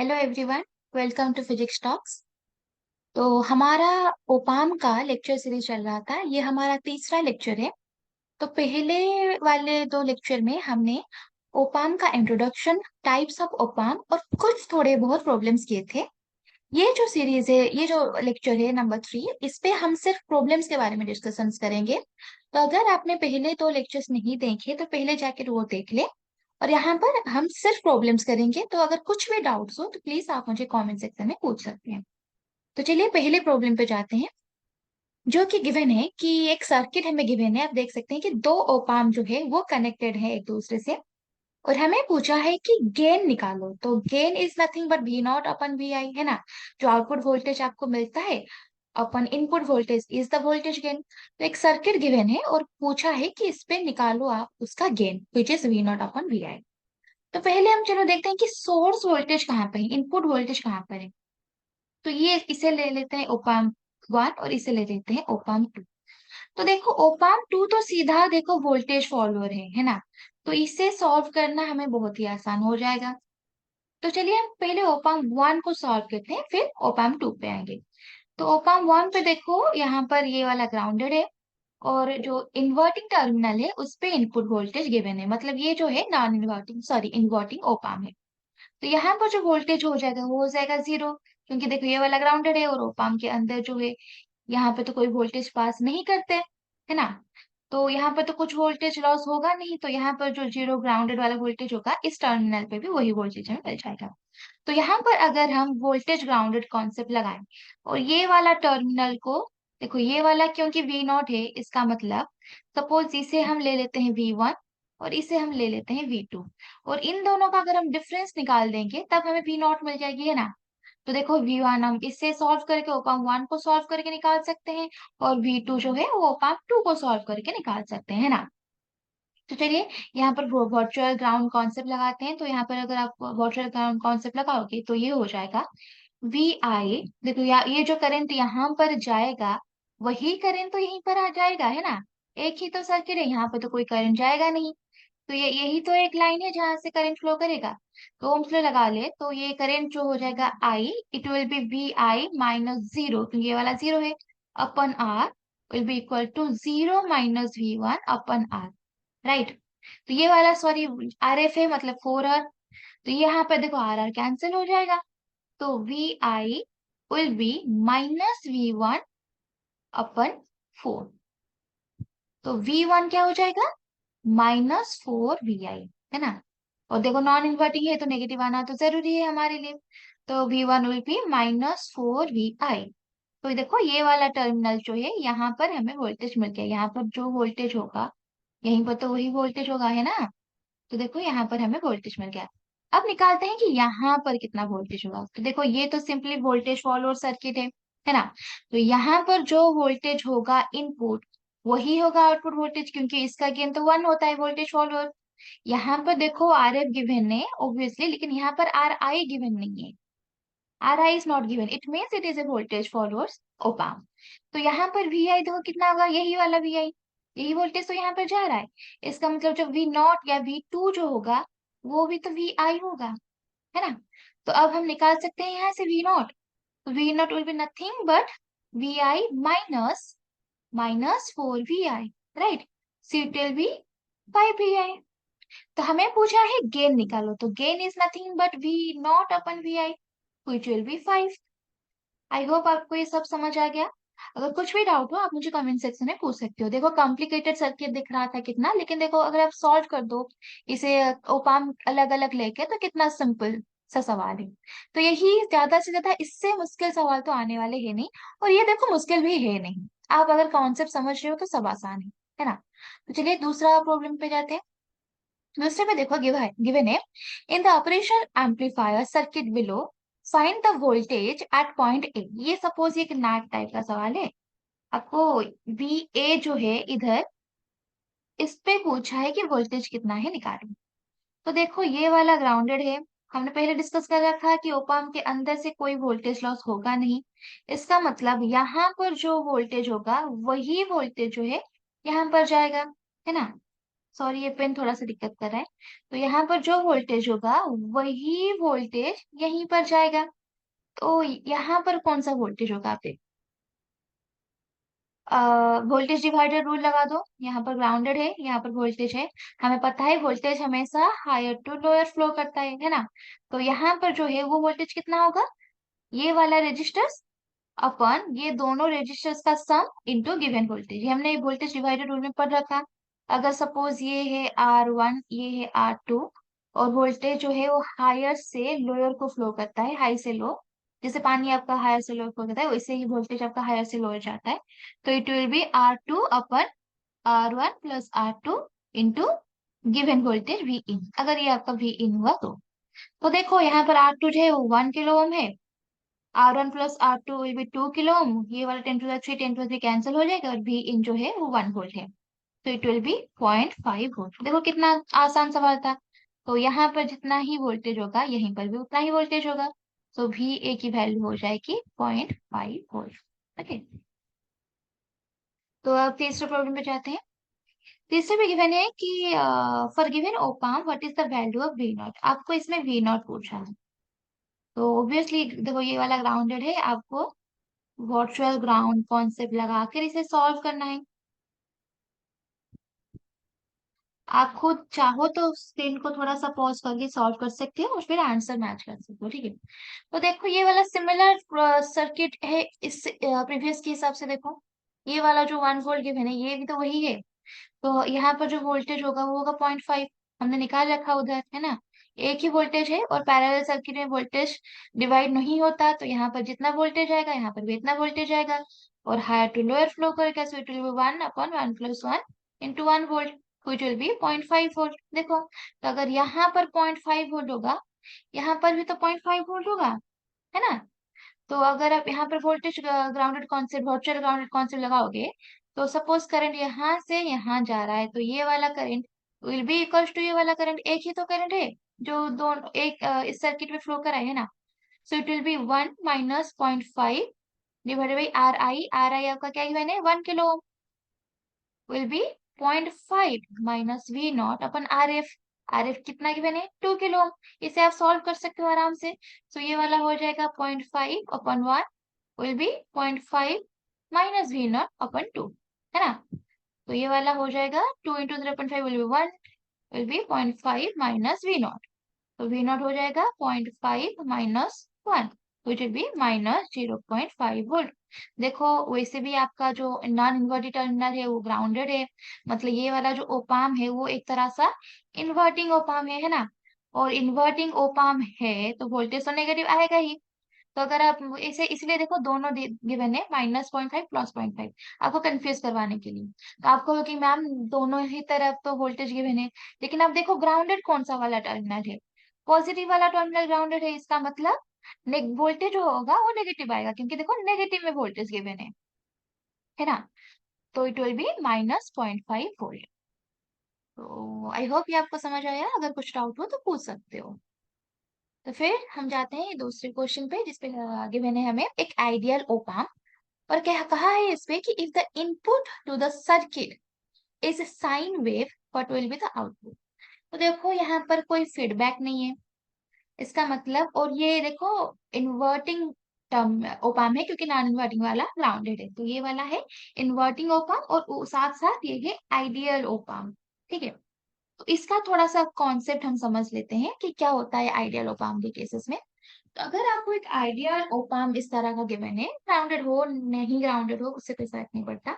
Hello everyone. Welcome to physics talks. तो हमारा ओपाम का लेक्चर सीरीज चल रहा था। ये हमारा तीसरा लेक्चर है। तो पहले वाले दो लेक्चर में हमने ओपाम का इंट्रोडक्शन, टाइप्स ऑफ ओपाम और कुछ थोड़े बहुत प्रॉब्लम्स किए थे। ये जो सीरीज है, ये जो लेक्चर है नंबर 3, इस पे हम सिर्फ प्रॉब्लम्स के बारे में डिस्कशंस करेंगे। तो अगर आपने पहले दो लेक्चर्स नहीं देखे तो पहले जाके वो देख ले। और यहाँ पर हम सिर्फ प्रॉब्लम्स करेंगे, तो अगर कुछ भी डाउट्स हो तो प्लीज आप मुझे कमेंट सेक्शन में पूछ सकते हैं। तो चलिए पहले प्रॉब्लम पे जाते हैं, जो कि गिवन है कि एक सर्किट हमें गिवन है। आप देख सकते हैं कि दो ओपाम जो है वो कनेक्टेड है एक दूसरे से। और हमें पूछा है कि गेन निकालो। तो gain is nothing but V not upon V I, है ना। जो आउटपुट वोल्टेज आपको मिलता है upon input voltage is the voltage gain. तो एक सर्किट गिवन है और पूछा है कि इस पे निकालो आप उसका gain, which is V not upon V I. तो पहले हम चलो देखते हैं कि सोर्स वोल्टेज कहाँ पे है, इनपुट वोल्टेज कहाँ पर है। तो ये इसे ले लेते हैं ओपाम वन और इसे ले लेते हैं ओपाम टू। तो देखो ओपाम टू तो सीधा देखो वोल्टेज फॉलोअर है ना। तो इसे सॉल्व करना हमें बहुत ही आसान हो जाएगा। तो चलिए हम पहले ओपाम वन को सॉल्व करते हैं, फिर ओपाम टू पे आएंगे। तो ओपाम वन पे देखो यहाँ पर ये वाला ग्राउंडेड है और जो इन्वर्टिंग टर्मिनल है उस पे इनपुट वोल्टेज गिवन है। मतलब ये जो है नॉन इन्वर्टिंग सॉरी इन्वर्टिंग ओपाम है। तो यहाँ पर जो वोल्टेज हो जाएगा वो हो जाएगा जीरो, क्योंकि देखो ये वाला ग्राउंडेड है और ओपाम के अंदर जो है यहाँ पे तो कोई वोल्टेज पास नहीं करते, है ना। तो यहाँ पर तो कुछ वोल्टेज लॉस होगा नहीं, तो यहाँ पर जो जीरो ग्राउंडेड वाला वोल्टेज होगा इस टर्मिनल पे भी वही वोल्टेज हमें मिल जाएगा। तो यहाँ पर अगर हम वोल्टेज ग्राउंडेड कॉन्सेप्ट लगाएं और ये वाला टर्मिनल को, देखो ये वाला क्योंकि वी नॉट है, इसका मतलब सपोज इसे हम ले लेते हैं वी वन और इसे हम ले लेते हैं वी टू। और इन दोनों का अगर हम डिफरेंस निकाल देंगे तब हमें वी नॉट मिल जाएगी, है ना। तो देखो वी वन हम इससे सॉल्व करके ओपाम वन को सॉल्व करके निकाल सकते हैं, और वी टू जो है वो ओपाम टू को सॉल्व करके निकाल सकते हैं, है ना। तो चलिए यहाँ पर वर्चुअल ग्राउंड कॉन्सेप्ट लगाते हैं। तो यहाँ पर अगर आप वर्चुअल ग्राउंड कॉन्सेप्ट लगाओगे तो ये हो जाएगा वी आई। देखो ये जो करंट यहाँ पर जाएगा वही करंट तो यहीं पर आ जाएगा, है ना। एक ही तो सर्किट है, यहाँ पे तो कोई करंट जाएगा नहीं। तो ये यही तो एक लाइन है जहां से करंट फ्लो करेगा। तो ओम्स लॉ लगा ले तो ये करंट जो हो जाएगा I, it will be V I minus zero, क्योंकि ये वाला जीरो है, upon R will be equal to zero minus V one upon R, right. तो ये वाला सॉरी आर एफ है, मतलब फोर आर। तो यहाँ पे देखो आर आर कैंसिल हो जाएगा। तो V I will be minus V one upon four. तो वी वन क्या हो जाएगा, -4 VI, है ना। और देखो नॉन इन्वर्टिंग है तो नेगेटिव आना तो जरूरी है हमारे लिए। तो V1 विल बी -4 VI। तो देखो ये वाला टर्मिनल जो है यहाँ पर हमें वोल्टेज मिल गया। यहाँ पर जो वोल्टेज होगा यहीं पर तो वही वोल्टेज होगा, है ना। तो देखो यहाँ पर हमें वोल्टेज मिल गया। अब निकालते हैं कि यहाँ पर कितना वोल्टेज होगा। तो देखो ये तो सिंपली वोल्टेज फॉलोअर सर्किट है ना। तो यहाँ पर जो वोल्टेज होगा इनपुट वही होगा आउटपुट वोल्टेज, क्योंकि इसका गेन तो वन होता है वोल्टेज फॉलोअर। यहाँ पर देखो आर एफ गिवन है ऑब्वियसली, लेकिन यहाँ पर आर आई गिवन नहीं है। R I is not given, it means it is a voltage followers opamp. तो यहाँ पर वी आई देखो कितना होगा, यही वाला वी आई, यही वोल्टेज तो यहाँ पर जा रहा है। इसका मतलब जो वी नॉट या वी टू जो होगा वो भी तो वी आई होगा, है ना। तो अब हम निकाल सकते हैं यहाँ से V not. V not will be nothing but V I minus -4 VI, right. See it will be 5 VI। तो हमें पूछा है गेन निकालो, तो gain is nothing but V not upon V I, which will be 5। I hope आपको ये सब समझ आ गया। अगर कुछ भी डाउट हो आप मुझे कमेंट सेक्शन में पूछ सकते हो। देखो कॉम्प्लिकेटेड सर्किट दिख रहा था कितना, लेकिन देखो अगर आप सॉल्व कर दो इसे ओपाम अलग अलग लेके तो कितना सिंपल सा सवाल है। तो यही ज्यादा से ज्यादा, इससे मुश्किल सवाल तो आने वाले है नहीं। और ये देखो मुश्किल भी है नहीं, आप अगर कॉन्सेप्ट समझ रहे हो तो सब आसान है ना। तो चलिए दूसरा प्रॉब्लम पे जाते हैं। दूसरे में देखो गिवन है in the operation amplifier circuit below find the voltage at point A. ये सपोज एक नैट टाइप का सवाल है। आपको वी ए जो है इधर इस पे पूछा है कि वोल्टेज कितना है निकालो। तो देखो ये वाला ग्राउंडेड है। हमने पहले डिस्कस कर रखा कि ओपाम के अंदर से कोई वोल्टेज लॉस होगा नहीं। इसका मतलब यहाँ पर जो वोल्टेज होगा वही वोल्टेज जो है यहाँ पर जाएगा, है ना। सॉरी, ये पेन थोड़ा सा दिक्कत कर रहा है। तो यहाँ पर जो वोल्टेज होगा वही वोल्टेज यहीं पर जाएगा। तो यहाँ पर कौन सा वोल्टेज होगा, आप देखो। वोल्टेज डिवाइडर रूल लगा दो। यहाँ पर ग्राउंडेड है, यहाँ पर वोल्टेज है। हमें पता है वोल्टेज हमेशा हायर टू लोअर फ्लो करता है ना। तो यहाँ पर जो है वो वोल्टेज कितना होगा, ये वाला रेजिस्टर्स अपन ये दोनों रेजिस्टर्स का सम इनटू गिवन वोल्टेज। हमने वोल्टेज डिवाइडर रूल में पढ़ रखा। अगर सपोज ये है R1, ये है R2, और वोल्टेज जो है वो हायर से लोअर को फ्लो करता है, हाई से लो। जैसे पानी आपका हायर से लोअर फ्लो करता है, वैसे ही वोल्टेज आपका हायर से लोअर जाता है। तो it will B R2 upon R1 plus R2 into given voltage V इन, अगर ये आपका V इन हुआ तो देखो यहाँ पर R2 जो है वो 1 किलो ओम है। R1 plus R2 will be 2 kilo ohm. ये वाला 10 to the 3 10 to the 3 cancel हो जाएगा, और V इन जो है वो 1 वोल्ट है। तो इट विल बी 0.5 वोल्ट। देखो कितना आसान सवाल था। तो यहाँ पर जितना ही वोल्टेज होगा यहीं पर भी उतना ही वोल्टेज होगा। तो भी ए की वैल्यू हो जाएगी 0.5 वोल्ट। ओके, तो अब तीसरे प्रॉब्लम पे जाते हैं। तीसरे में गिवन है कि for given opamp what is the value of V not. आपको इसमें वी नॉट पूछा है। तो ऑब्वियसली देखो ये वाला ग्राउंडेड है, आपको वर्चुअल ग्राउंड कॉन्सेप्ट लगाकर इसे सॉल्व करना है। आप खुद चाहो तो स्क्रीन को थोड़ा सा पॉज करके सॉल्व कर सकते हो और फिर आंसर मैच कर सकते हो, ठीक है। तो देखो ये वाला सिमिलर सर्किट है इस प्रीवियस के हिसाब से। देखो ये वाला जो 1 वोल्ट गिवन है ये भी तो वही है। तो यहाँ पर जो वोल्टेज होगा वो होगा 0.5, हमने निकाल रखा उधर, है ना। एक ही वोल्टेज है और पैरेलल सर्किट में वोल्टेज डिवाइड नहीं होता, तो यहाँ पर जितना वोल्टेज आएगा यहाँ पर भी इतना वोल्टेज आएगा। और हायर टू लोअर फ्लो करेगा, सो it will B 1/1 + 1 × 1 volt, which will be 0.5 volt. देखो तो अगर यहाँ पर 0.5 वोल्ट होगा, यहाँ पर भी तो 0.5 वोल्ट होगा, है ना। तो अगर आप यहाँ पर voltage grounded concept virtual grounded concept लगाओगे, तो सपोज करंट यहाँ से यहाँ जा रहा है, तो ये वाला current will be equals to ये वाला करंट। एक ही तो करंट है जो दोनों एक इस सर्किट में फ्लो कर रहा है ना। सो it will B 1 - 0.5 divided by R I आपका क्या गिवन है, 1 kilo will be 0.5 minus V not upon RF कितना गिवन है, 2 किलो। इसे आप सॉल्व कर सकते हो आराम से। सो ये वाला हो जाएगा 0.5/1 will be 0.5 minus V not upon 2, है ना। तो ये वाला हो जाएगा 2 × 0.5 will be 1, will be 0.5 minus V not. तो V नॉट हो जाएगा 0.5 minus 1, which will be minus 0.5 volt. देखो वैसे भी आपका जो नॉन इन्वर्टेड टर्मिनल है वो ग्राउंडेड है, मतलब ये वाला जो ओपाम है वो एक तरह सा इन्वर्टिंग ओपाम है ना। और इन्वर्टिंग ओपाम है तो वोल्टेज तो नेगेटिव आएगा ही। तो अगर आप इसे इसलिए देखो दोनों गिवन है -0.5 +0.5, आपको कंफ्यूज करवाने के लिए। तो आपको कि मैम दोनों ही तरफ तो वोल्टेज गिवन है, लेकिन आप देखो ग्राउंडेड कौन सा वाला टर्मिनल है, पॉजिटिव वाला टर्मिनल ग्राउंडेड है। इसका मतलब वोल्टेज जो होगा वो नेगेटिव आएगा, क्योंकि देखो नेगेटिव में वोल्टेज गिवन है ना। तो इट विल बी -0.5 वोल्ट। तो आई होप ये आपको समझ आया। अगर कुछ डाउट हो तो पूछ सकते हो। तो फिर हम जाते हैं दूसरे क्वेश्चन पे, जिसपे आगे मैंने हमें एक आइडियल ओपा और क्या कहा है इस पे कि if the input to the circuit is sine wave, what will be the output. तो देखो यहाँ पर कोई फीडबैक नहीं है, इसका मतलब। और ये देखो इन्वर्टिंग टर्म ओपाम है, क्योंकि नॉन इन्वर्टिंग वाला ग्राउंडेड है। तो ये वाला है इन्वर्टिंग ओपाम, और साथ साथ ये है आइडियल ओपाम, ठीक है। तो इसका थोड़ा सा कॉन्सेप्ट हम समझ लेते हैं कि क्या होता है आइडियल ओपाम के केसेस में। तो अगर आपको एक आइडियल ओपाम इस तरह का गिवन है, ग्राउंडेड हो नहीं ग्राउंडेड हो उससे कोई फर्क नहीं पड़ता,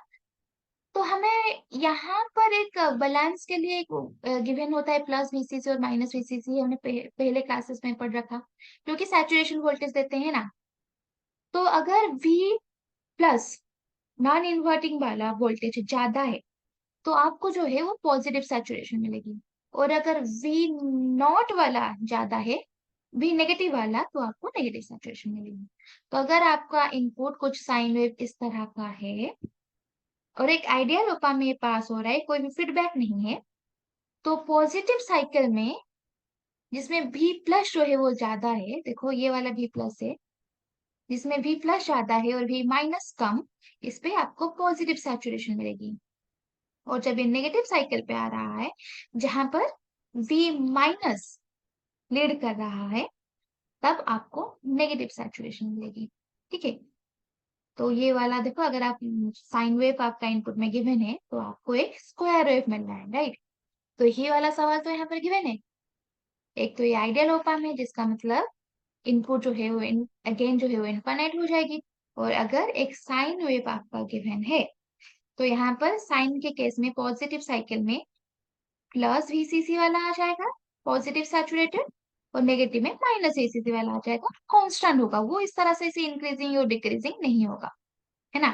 तो हमें यहाँ पर एक बैलेंस के लिए एक गिवन होता है प्लस VCC और माइनस VCC। हमने पहले क्लासेस में पढ़ रखा, जो कि सैचुरेशन वोल्टेज देते हैं ना। तो अगर V प्लस नॉन इन्वर्टिंग वाला वोल्टेज ज्यादा है तो आपको जो है वो पॉजिटिव सैचुरेशन मिलेगी। और अगर V नॉट वाला ज्यादा है, V नेगेटिव वाला, तो आपको नेगेटिव सैचुरेशन मिलेगी। तो अगर आपका इनपुट कुछ साइन वेव इस तरह का है और एक आइडियल ओपा में पास हो रहा है, कोई भी फीडबैक नहीं है, तो पॉजिटिव साइकिल में जिसमें V प्लस जो है वो ज्यादा है, देखो ये वाला V प्लस है, जिसमें V प्लस ज्यादा है और V माइनस कम, इस पे आपको पॉजिटिव सैचुरेशन मिलेगी। और जब ये नेगेटिव साइकिल पे आ रहा है, जहां पर V माइनस लीड कर रहा है, तब आपको नेगेटिव सैचुरेशन मिलेगी। ठीक है, तो ये वाला देखो, अगर आप साइन वेव आपका इनपुट में गिवन है तो आपको एक स्क्वायर वेव मिल रहा है, राइट। तो ये वाला सवाल तो यहाँ पर गिवन है। एक तो ये आइडियल ओपम है, जिसका मतलब इनपुट जो है वो अगेन जो है वो इनफाइनाइट हो जाएगी। और अगर एक साइन वेव आपका गिवन है, तो यहाँ पर साइन के केस में पॉजिटिव साइकिल में प्लस वीसीसी वाला आ जाएगा, पॉजिटिव सैचुरेटेड, और नेगेटिव में माइनस वीसीसी वाला आ जाएगा। कांस्टेंट होगा वो, इस तरह से इसे इंक्रीजिंग और डिक्रीजिंग नहीं होगा, है ना।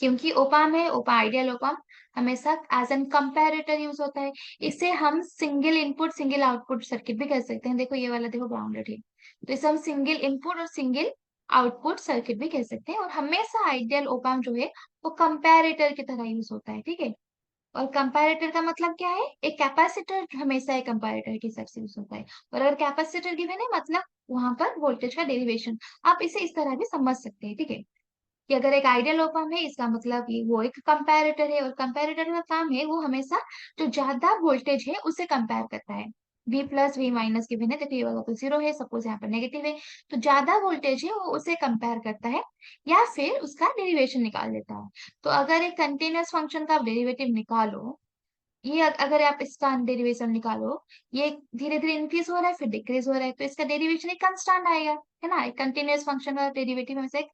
क्योंकि ओपाम है, ओपा आइडियल ओपाम हमेशा एज एन कंपैरेटर यूज होता है। इसे हम single input single output circuit भी कह सकते हैं। देखो ये वाला देखो ग्राउंडेड है, तो इसे हम सिंगल इनपुट और सिंगल आउटपुट सर्किट भी कह सकते हैं। और हमेशा आइडियल ओपाम जो है वो कंपैरेटर की तरह यूज होता है, ठीक है। और कंपैरेटर का मतलब क्या है, एक कैपेसिटर हमेशा एक कंपैरेटर के हिसाब से यूज होता है। और अगर कैपेसिटर गिवन है मतलब वहां पर वोल्टेज का डेरिवेशन, आप इसे इस तरह भी समझ सकते हैं, ठीक है। कि अगर एक आइडियल ओप एम्प है, इसका मतलब ये वो एक कंपैरेटर है, और कंपैरेटर का काम है वो हमेशा जो ज्यादा वोल्टेज है उसे कंपेयर करता है। V प्लस V माइनस के बिना, देखिए ये वाला तो जीरो है, सपोज यहाँ पर नेगेटिव है, तो ज्यादा वोल्टेज है वो उसे कंपेयर करता है या फिर उसका डेरिवेशन निकाल देता है। तो अगर एक कंटिन्यूअस फंक्शन का आप डेरिवेटिव निकालो, ये अगर आप इसका डेरिवेशन निकालो, ये धीरे धीरे इंक्रीज हो रहा है फिर डिक्रीज हो रहा है, तो इसका डेरिवेशन एक कांस्टेंट आएगा, है ना। एक कंटिन्यूअस फंक्शन का डेरिवेटिव हमेशा एक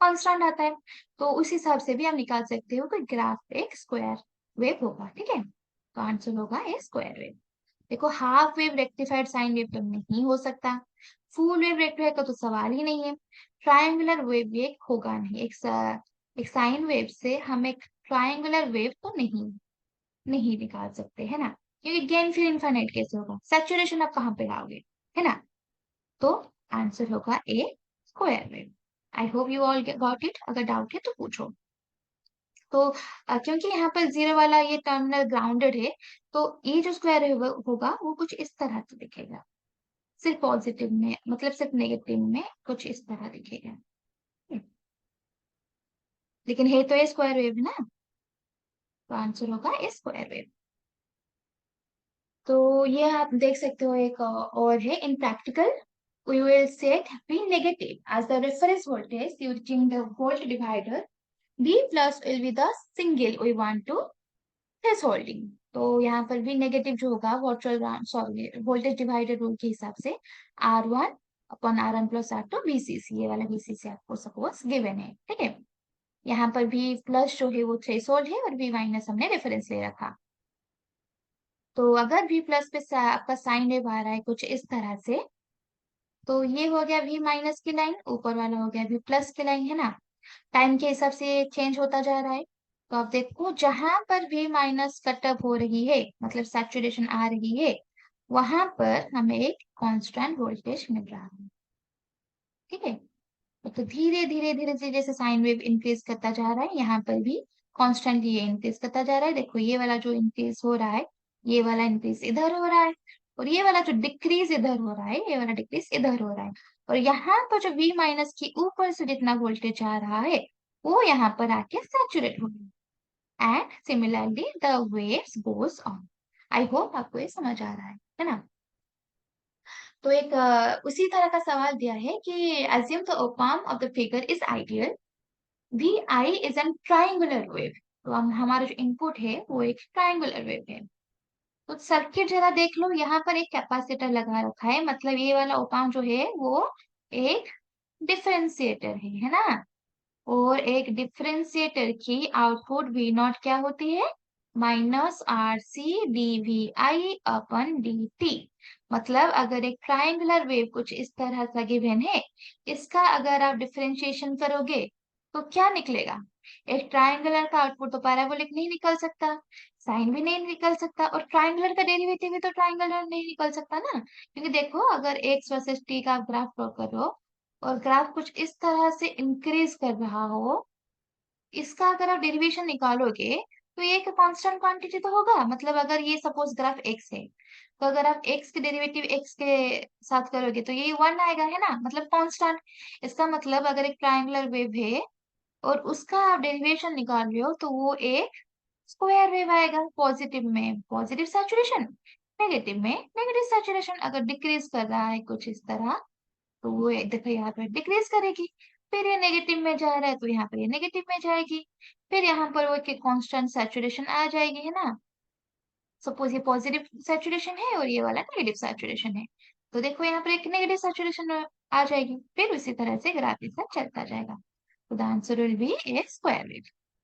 कांस्टेंट आता है। तो उस हिसाब से भी आप निकाल सकते हो कि ग्राफ एक स्क्वायर वेव होगा, ठीक है। तो आंसर होगा ए स्क्वायर वेव। देखो half wave rectified sine wave तो नहीं हो सकता, फुल वेव रेक्टिफाइड का तो सवाल ही नहीं है, ट्रायंगुलर वेव भी एक होगा नहीं। एक साइन वेव से हम एक ट्रायंगुलर वेव तो नहीं नहीं निकाल सकते, है ना। क्योंकि गेन फिर इनफाइनाइट कैसे होगा, सैचुरेशन आप कहाँ पे लाओगे, है ना। तो आंसर होगा a square wave. I hope you all got it, अगर डाउट है तो पूछो। तो क्योंकि यहाँ पर जीरो वाला ये टर्मिनल ग्राउंडेड है, तो ये जो स्क्वायर होगा वो कुछ इस तरह से दिखेगा, सिर्फ पॉजिटिव में, मतलब सिर्फ नेगेटिव में कुछ इस तरह दिखेगा। लेकिन है तो ए स्क्वायर वेव ना, तो आंसर होगा ए स्क्वायर वेव। तो ये आप देख सकते हो, एक और है, इन practical we will set V negative as the reference voltage using the volt divider. V plus will be the single we want to thresholding. तो यहाँ पर V नेगेटिव जो होगा virtual sorry voltage divider rule के हिसाब से R1 upon R1 plus R2 VCC, ये वाला VCC आपको सपोज गिवन है, ठीक है। यहाँ पर V प्लस जो है वो थ्रेशोल्ड है और V माइनस हमने रेफरेंस ले रखा। तो अगर V प्लस पे आपका साइन वेव आ रहा है कुछ इस तरह से, तो ये हो गया V माइनस की लाइन, ऊपर वाला हो गया V प्लस की लाइन, है ना। टाइम के हिसाब से चेंज होता जा रहा है। तो आप देखो जहां पर V माइनस कटअप हो रही है, मतलब सैचुरेशन आ रही है, वहां पर हमें एक कांस्टेंट वोल्टेज मिल रहा है, ठीक है। तो धीरे धीरे धीरे धीरे जैसे साइन वेव इंक्रीज करता जा रहा है, यहाँ पर भी कॉन्स्टेंटली ये इंक्रीज करता जा रहा है। देखो ये वाला जो इंक्रीज हो रहा है, ये वाला इंक्रीज इधर हो रहा है, और ये वाला जो डिक्रीज इधर हो रहा है, ये वाला डिक्रीज इधर हो रहा है। और यहाँ पर जो V माइनस के ऊपर से जितना वोल्टेज आ रहा है, वो यहाँ पर आके सैचुरेट हो रहा है। And similarly the waves goes on. I hope आपको ये समझ आ रहा है ना। तो एक उसी तरह का सवाल दिया है कि assume the opamp of the figure is ideal, Vi is an triangular wave। तो हम हमारा जो इनपुट है वो एक ट्रायंगुलर वेव है। तो सर्किट जरा देख लो, यहाँ पर एक कैपेसिटर लगा रखा है, मतलब ये वाला ओपाम जो है वो एक डिफरेंशिएटर है ना। और एक डिफरेंशिएटर की आउटपुट वी नॉट क्या होती है, minus R C D V I upon D T. मतलब अगर एक ट्रायंगुलर वेव कुछ इस तरह का गिवन है, इसका अगर आप डिफरेंशिएशन करोगे तो क्या निकलेगा। एक ट्रायंगुलर का आउटपुट तो पैराबोलिक नहीं निकल सकता, साइन भी नहीं निकल सकता, और ट्रायंगुलर का डेरिवेटिव भी तो ट्रायंगुलर नहीं निकल सकता ना। क्योंकि देखो अगर एक्स वर्सेस टी का ग्राफ ड्रॉ करो और ग्राफ कुछ इस तरह से इंक्रीज कर रहा हो, इसका अगर आप डेरिवेशन निकालोगे तो ये एक कांस्टेंट क्वांटिटी तो होगा। मतलब अगर ये सपोज ग्राफ एक्स है, तो अगर आप एक्स के डेरिवेटिव एक्स के साथ करोगे तो ये वन आएगा, है ना, मतलब कांस्टेंट। इसका मतलब अगर एक ट्रायंगुलर वेव है और उसका आप डेरिवेशन निकाल रहे हो तो वो एक स्क्वायर वेव आएगा। पॉजिटिव में पॉजिटिव सैचुरेशन, नेगेटिव में नेगेटिव सैचुरेशन। अगर डिक्रीज कर रहा है कुछ इस तरह, तो वो देखो यहाँ पर डिक्रीज करेगी। फिर ये नेगेटिव में जा रहा है तो यहाँ पर ये नेगेटिव में जाएगी। फिर यहाँ पर वो कांस्टेंट सैचुरेशन आ जाएगी, है ना। सपोज ये पॉजिटिव सैचुरेशन है और ये वाला नेगेटिव सैचुरेशन है, तो देखो यहाँ पर एक नेगेटिव सैचुरेशन आ जाएगी। फिर उसी तरह से ग्राफ इसका चलता जाएगा। तो the answer will be A square wave,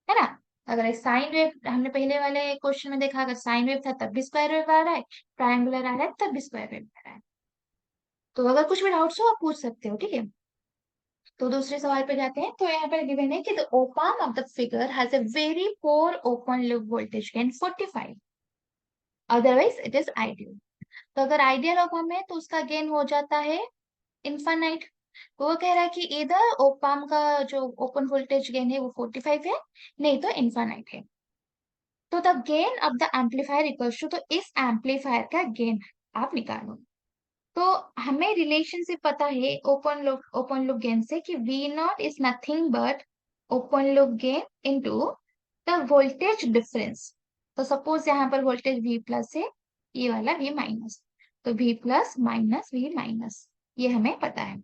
है ना। अगर साइन वेव हमने पहले वाले क्वेश्चन में देखा, अगर साइन वेव था तब भी स्क्वायर वेव आ रहा है, ट्रायंगुलर आ रहा है तब भी स्क्वायर वेव आ रहा है। तो अगर कुछ भी डाउट्स हो आप पूछ सकते हो, ठीक है। तो दूसरे सवाल पे जाते हैं। तो यहाँ पर गिवन है कि the open of the figure has a very poor open loop voltage gain 45, otherwise it is ideal. तो अगर आइडियल ओपन है तो उसका गेन हो जाता है इनफाइनाइट। तो वो कह रहा है कि इधर ओपन का जो ओपन वोल्टेज गेन है वो 45 है, नहीं तो इनफाइनाइट है। तो the gain of the amplifier equals to, तो इस एम्पलीफायर का गेन आप निकालो। तो हमें रिलेशनशिप पता है ओपन लूप गेन से कि V not is nothing but open loop gain into the voltage difference. तो सपोज यहाँ पर वोल्टेज V प्लस है, ये वाला V माइनस, तो V plus minus V minus, ये हमें पता है।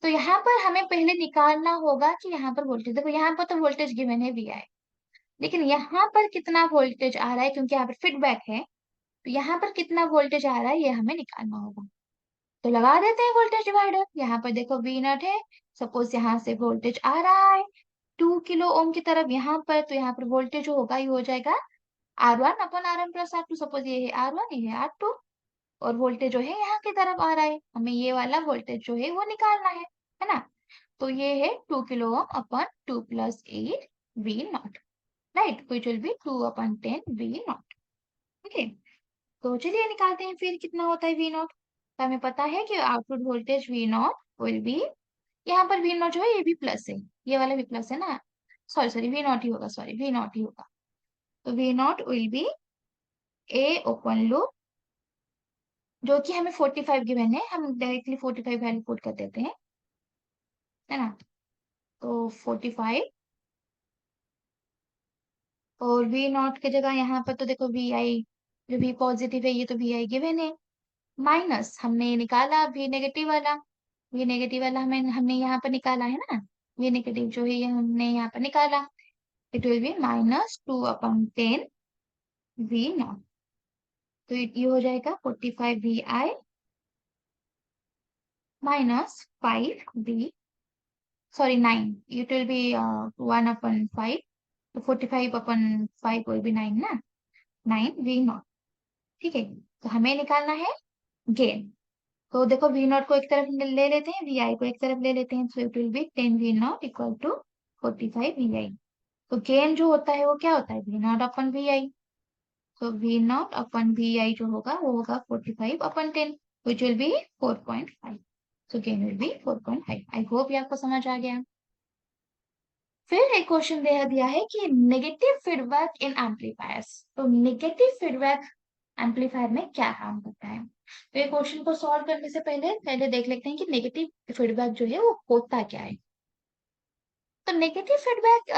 तो यहाँ पर हमें पहले निकालना होगा कि यहाँ पर वोल्टेज, देखो यहाँ पर तो वोल्टेज गिवन है VI, लेकिन यहाँ पर कितना वोल्टेज आ रहा है, क्योंकि यहाँ पर फीडबैक है, तो यहाँ पर कितना वोल्टेज आ रहा है ये हमें निकालना होगा। तो लगा देते हैं वोल्टेज डिवाइडर। यहाँ पर देखो V नॉट है, सपोज यहाँ से वोल्टेज आ रहा है 2 किलो ओम की तरफ यहाँ पर, तो यहाँ पर वोल्टेज जो होगा ये हो जाएगा R1 अपन R1 प्लस R2। सपोज ये है R1, ये है R2, और वोल्टेज जो है यहाँ की तरफ आ रहा है, हमें ये वाला वोल्टेज जो है वो निकालना है ना। तो ये है 2 kilo ohm upon 2 + 8 V not, right, which will B 2/10 V not. ठीक है, तो चलिए निकालते हैं फिर कितना होता है V नॉट। तो हमें पता है कि output voltage V not will B, यहाँ पर V नॉट जो है ये भी प्लस है, ये वाला भी प्लस है ना, सॉरी सॉरी V नॉट ही होगा, सॉरी V नॉट ही होगा। तो V not will B A open loop, जो कि हमें 45 गिवन है, हम डायरेक्टली 45 वैल्यू पुट कर देते हैं, है ना। तो 45, और V नॉट की जगह यहाँ पर तो देखो VI, जो भी पॉजिटिव है ये तो VI गिवन है, माइनस हमने निकाला V नेगेटिव वाला, V नेगेटिव वाला हमने यहाँ पर निकाला है ना, V नेगेटिव जो है ये हमने यहाँ पर निकाला। It will B -2/10 V not. तो ये हो जाएगा 45 VI -5 V, sorry 9, it will B 1/5, तो 45/5 विल बी 9 ना, 9 V नॉट। ठीक है, तो हमें निकालना है गेन। तो देखो V नॉट को एक तरफ ले लेते हैं, VI को एक तरफ ले लेते हैं, so it will be 10 V not equal to 45 VI। तो गेन जो होता है वो क्या होता है, V नॉट अपन VI। तो V नॉट अपन VI जो होगा वो होगा 45/10, which will be 4.5। So gain will be 4.5। I hope ये आपको समझ आ गया। फिर एक क्वेश्चन दे दिया है कि नेगेटिव फीडबैक इन एम्पलीफायर्स। तो नेगेटिव फीडबैक एम्पलीफायर में क्या काम करता है। तो ये क्वेश्चन को सॉल्व करने से पहले देख लेते हैं कि नेगेटिव फीडबैक जो है वो होता क्या है। तो नेगेटिव फीडबैक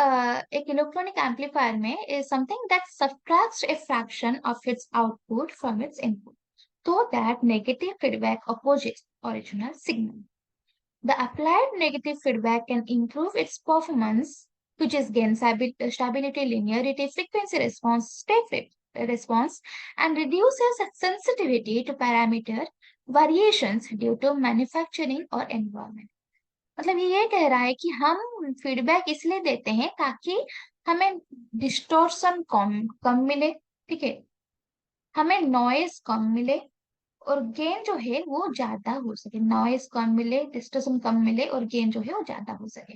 एक इलेक्ट्रॉनिक एम्पलीफायर में is something that subtracts a fraction of its output from its input, so that negative feedback opposes original signal. The applied negative feedback can improve its performance, which is gain stability, linearity, frequency response, response, and reduces sensitivity to parameter variations due to manufacturing or environment. मतलब ये कह रहा है कि हम feedback इसलिए देते हैं ताकि हमें डिस्टोर्शन कम कम मिले, ठीक है, हमें नॉइज कम मिले, और गेन जो है वो ज्यादा हो सके। नॉइज कम मिले, डिस्टोर्शन कम मिले, और गेन जो है वो ज्यादा हो सके।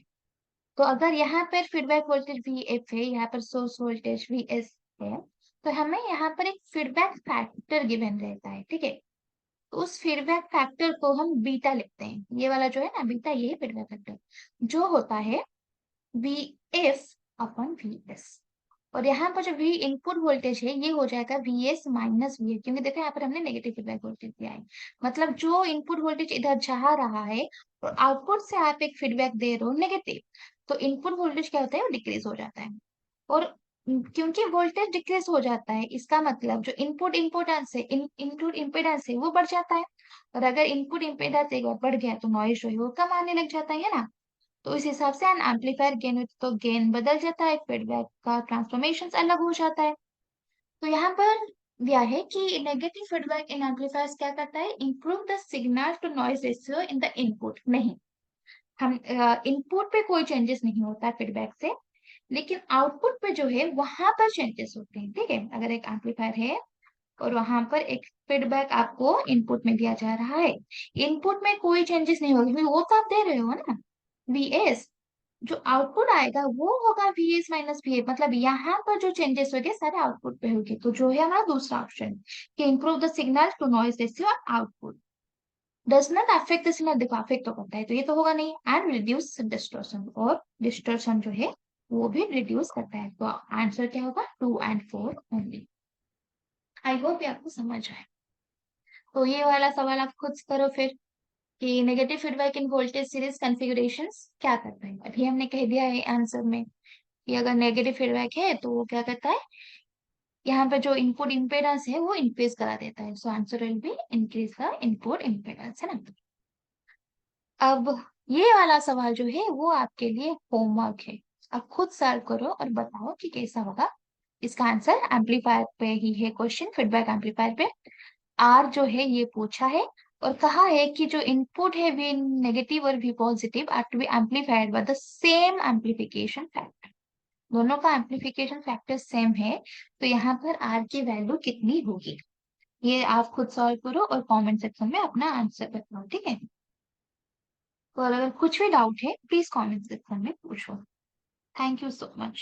तो अगर यहाँ पर फीडबैक वोल्टेज VF है, यहाँ पर सोर्स वोल्टेज VS है, तो हमें यहाँ पर एक फीडबैक फैक्टर गिवन रहता है, ठीक है। तो उस फीडबैक फैक्टर को हम बीटा लिखते हैं, ये वाला जो है ना बीटा, ये फीडबैक फैक्टर जो होता है VF/VS। और यहाँ पर जो V इनपुट वोल्टेज है ये हो जाएगा VS माइनस VF, क्योंकि देखो यहाँ पर हमने नेगेटिव फीडबैक वोल्टेज दिया है, मतलब जो इनपुट वोल्टेज इधर जा रहा है और आउटपुट से आप एक फीडबैक दे रहे हो नेगेटिव, तो इनपुट वोल्टेज क्या होता है वो डिक्रीज हो जाता है। और क्योंकि वोल्टेज डिक्रीज हो जाता है, इसका मतलब जो इनपुट इम्पोर्टेंस है, इनपुट इम्पेडेंस है वो बढ़ जाता है। और अगर इनपुट इम्पेडेंस एक बार बढ़ गया तो नॉइज जो है वो कम आने लग जाता है ना। तो इस हिसाब से एन एम्पलीफायर गेन तो गेन बदल जाता है, फीडबैक का ट्रांसफॉर्मेशन अलग हो जाता है। तो यहाँ पर दिया है कि नेगेटिव फीडबैक इन एम्पलीफायर्स क्या करता है, improve the signal to noise ratio in the input. नहीं, हम इनपुट पे कोई चेंजेस नहीं होता है फीडबैक से, लेकिन आउटपुट पे जो है वहां पर चेंजेस होते हैं। ठीक है, अगर एक एम्पलीफायर है और वहां पर एक फीडबैक आपको इनपुट में दिया जा रहा है, इनपुट में कोई चेंजेस नहीं होगी, वो तो आप दे रहे हो ना Vs, जो आउटपुट आएगा वो होगा Vs माइनस Va, मतलब यहाँ पर जो चेंजेस होंगे सारे आउटपुट पे होंगे। तो जो है हमारा दूसरा ऑप्शन कि improve the signal to noise ratio output does not affect the signal. देखो अफेक्ट तो करता है, तो ये तो होगा नहीं। एंड रिड्यूस डिस्टॉर्शन, और डिस्टॉर्शन जो है वो भी रिड्यूस करता है। तो आंसर क्या होगा, 2 और 4 ओनली। आई होप ये आपको समझ आए। तो ये वाला सवाल आप खुद करो फिर कि negative feedback in voltage series configurations क्या करता है। अभी हमने कह दिया है आंसर में कि अगर नेगेटिव फीडबैक है तो वो क्या करता है, यहाँ पे जो इनपुट इम्पेडेंस है वो इंक्रीज करा देता है। So answer will be increase the input impedance, है ना। अब ये वाला सवाल जो है वो आपके लिए होमवर्क है। अब खुद सॉल्व करो और बताओ कि कैसा होगा। इसका आंसर एम्पलीफायर पे ही है, क्वेश्चन फीडबैक एम्पलीफायर पे आर जो है ये पूछा है, और कहा है कि जो इनपुट है वी नेगेटिव और V positive are to be amplified by the same amplification factor. दोनों का एम्पलीफिकेशन फैक्टर सेम है, तो यहाँ पर आर की वैल्यू कितनी होगी, ये आप खुद सॉल्व करो और कमेंट सेक्शन में अपना आंसर बताओ। ठीक है, तो अगर कुछ भी डाउट है प्लीज कमेंट सेक्शन में पूछो। Thank you so much.